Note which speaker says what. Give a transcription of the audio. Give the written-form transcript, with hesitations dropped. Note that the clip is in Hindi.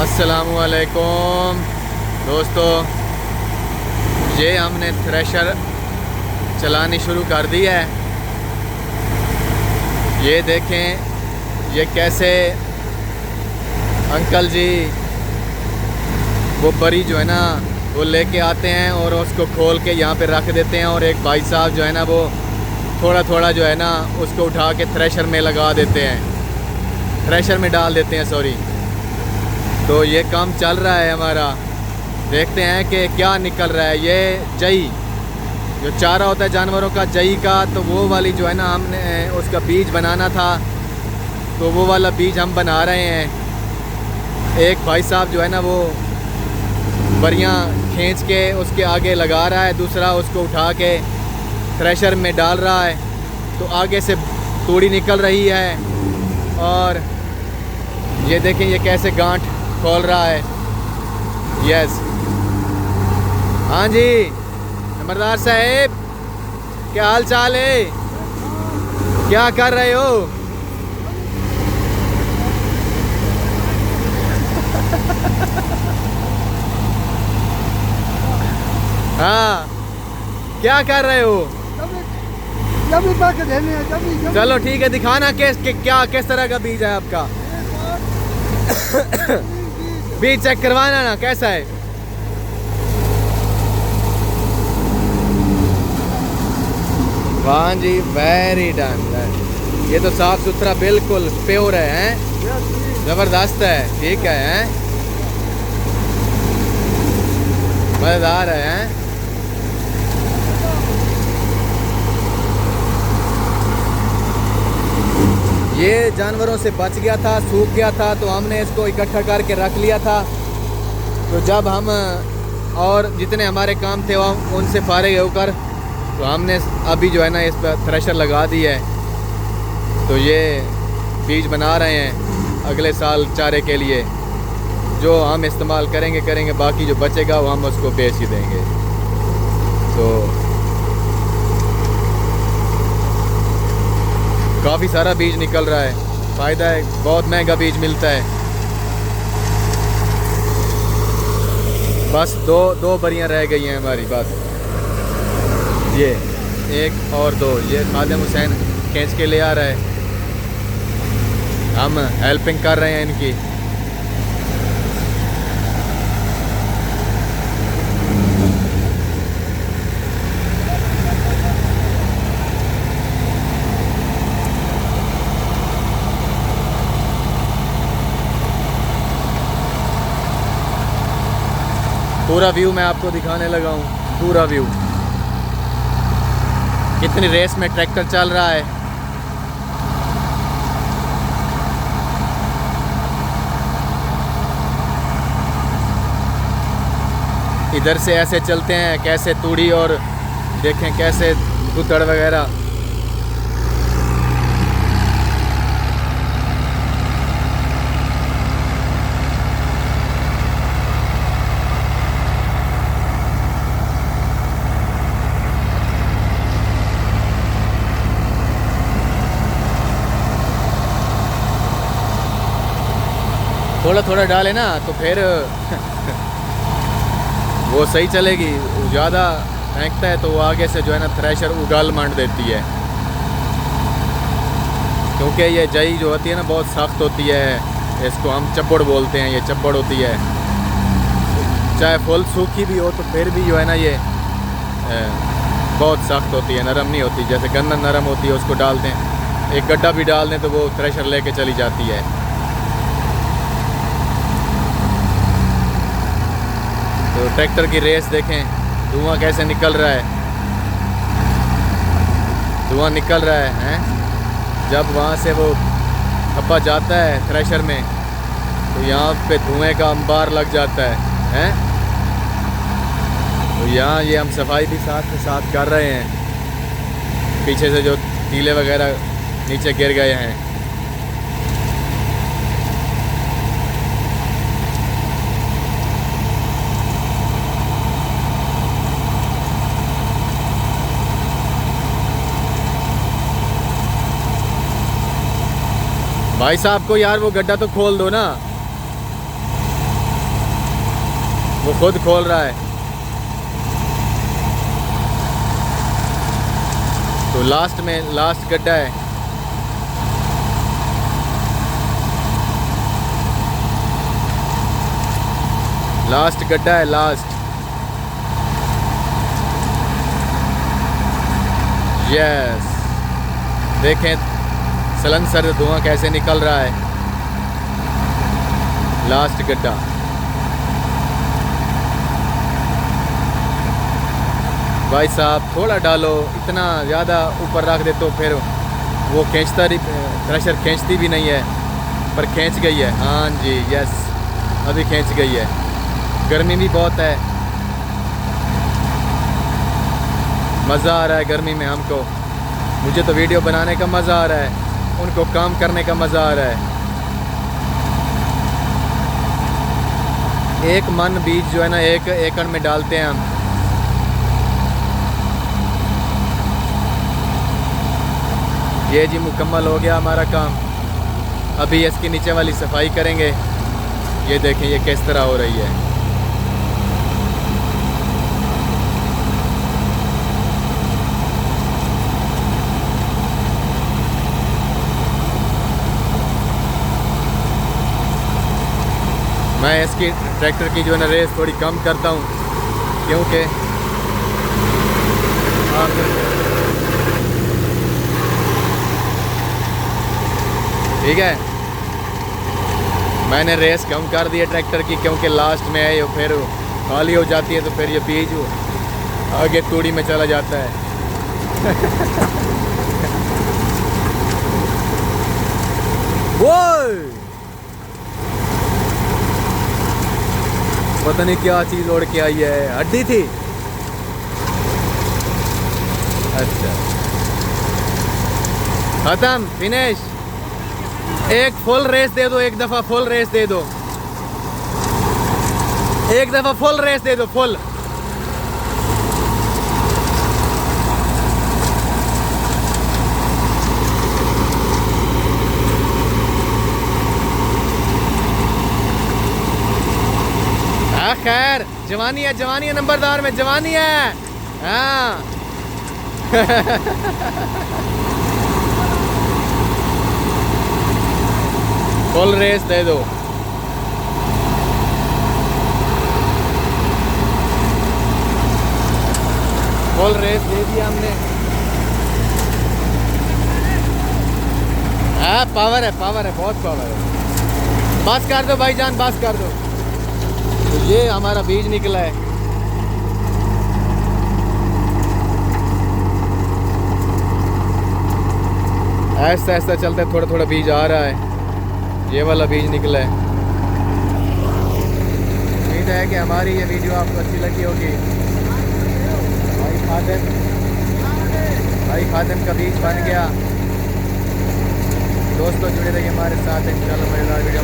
Speaker 1: अस्सलामुअलैकुम दोस्तों, ये हमने थ्रेशर चलानी शुरू कर दी है। ये देखें ये कैसे अंकल जी वो बरी जो है ना वो लेके आते हैं और उसको खोल के यहाँ पे रख देते हैं, और एक भाई साहब जो है ना वो थोड़ा थोड़ा जो है ना उसको उठा के थ्रेशर में लगा देते हैं, थ्रेशर में डाल देते हैं सॉरी। तो ये काम चल रहा है हमारा, देखते हैं कि क्या निकल रहा है। ये जई जो चारा होता है जानवरों का, जई का, तो वो वाली जो है ना हमने उसका बीज बनाना था, तो वो वाला बीज हम बना रहे हैं। एक भाई साहब जो है ना वो बरियाँ खींच के उसके आगे लगा रहा है, दूसरा उसको उठा के थ्रेशर में डाल रहा है, तो आगे से तूड़ी निकल रही है। और ये देखें ये कैसे गांठ खोल रहा है। यस, हाँ जी नंबरदार साहब, क्या हाल चाल है, क्या कर रहे हो? हाँ, क्या कर रहे हो? चलो ठीक है, दिखाना क्या किस तरह का बीज है आपका। बीज चेक करवाना ना कैसा है। वाह जी, वेरी डन। ये तो साफ सुथरा बिल्कुल प्योर है, हैं? जबरदस्त है, ठीक है, मजेदार है, हैं? ये जानवरों से बच गया था, सूख गया था, तो हमने इसको इकट्ठा करके रख लिया था। तो जब हम और जितने हमारे काम थे वो उनसे फारिग होकर, तो हमने अभी जो है ना इस पर थ्रेशर लगा दी है। तो ये बीज बना रहे हैं अगले साल चारे के लिए, जो हम इस्तेमाल करेंगे, बाकी जो बचेगा वो हम उसको बेच ही देंगे। तो काफ़ी सारा बीज निकल रहा है, फ़ायदा है, बहुत महंगा बीज मिलता है। बस दो बरियां रह गई हैं हमारी, बस ये एक और दो। ये खादिम हुसैन खींच के ले आ रहा है, हम हेल्पिंग कर रहे हैं इनकी। पूरा व्यू मैं आपको दिखाने लगा हूँ, पूरा व्यू कितनी रेस में ट्रैक्टर चल रहा है। इधर से ऐसे चलते हैं, कैसे तूड़ी और देखें कैसे गुदड़ वगैरह। थोड़ा थोड़ा डाले ना तो फिर वो सही चलेगी। ज़्यादा फेंकता है तो वो आगे से जो है ना थ्रेशर उगाल मांड देती है, क्योंकि ये जई जो होती है ना बहुत सख्त होती है। इसको हम चप्पड़ बोलते हैं, ये चप्पड़ होती है। चाहे फुल सूखी भी हो तो फिर भी जो है ना ये बहुत सख्त होती है, नरम नहीं होती। जैसे गन्ना नरम होती है, उसको डाल दें, एक गड्ढा भी डाल दें तो वो थ्रेशर लेके चली जाती है। तो ट्रैक्टर की रेस देखें, धुआं कैसे निकल रहा है, धुआं निकल रहा है, हैं? जब वहाँ से वो खप्पा जाता है थ्रेशर में तो यहाँ पे धुएं का अंबार लग जाता है, हैं? तो यहाँ ये हम सफाई भी साथ में साथ कर रहे हैं। पीछे से जो टीले वगैरह नीचे गिर गए हैं, भाई साहब को यार वो गड्ढा तो खोल दो ना। वो खुद खोल रहा है। तो लास्ट में लास्ट गड्ढा है। लास्ट गड्ढा है, लास्ट। यस, देखें सलंसर धुआं कैसे निकल रहा है। लास्ट गड्ढा। भाई साहब थोड़ा डालो, इतना ज़्यादा ऊपर रख दे तो फिर वो खींचता थ्रेशर खींचती भी नहीं है, पर खींच गई है। हाँ जी, यस, अभी खींच गई है। गर्मी भी बहुत है, मज़ा आ रहा है गर्मी में हमको। मुझे तो वीडियो बनाने का मज़ा आ रहा है, उनको काम करने का मज़ा आ रहा है। एक मन बीज जो है ना 1 एकड़ में डालते हैं हम। ये जी मुकम्मल हो गया हमारा काम। अभी इसकी नीचे वाली सफाई करेंगे। ये देखें ये किस तरह हो रही है। मैं इसकी ट्रैक्टर की जो है ना रेस थोड़ी कम करता हूँ, क्योंकि ठीक है, मैंने रेस कम कर दी है ट्रैक्टर की, क्योंकि लास्ट में है ये फिर खाली हो जाती है, तो फिर ये बीज आगे तूड़ी में चला जाता है। वो पता नहीं क्या चीज़ उड़ के आई है, हड्डी थी। अच्छा, खत्म, फिनिश। एक फुल रेस दे दो, एक दफ़ा फुल रेस दे दो, एक दफ़ा फुल रेस दे दो, फुल। खैर, जवानी है नंबरदार में, जवानी है। हाँ। फुल रेस दे दो। फुल रेस दे दिया हमने। हाँ, पावर है, बहुत पावर है। बस कर दो भाईजान, बस कर दो। तो ये हमारा बीज निकला है। ऐसा ऐसा चलता है, थोड़ा थोड़ा बीज आ रहा है। ये वाला बीज निकला है। उम्मीद है कि हमारी ये वीडियो आपको अच्छी लगी होगी। भाई खादिम का बीज बन गया। दोस्तों जुड़े रहिए हमारे साथ, इंशाल्लाह मज़ेदार वीडियो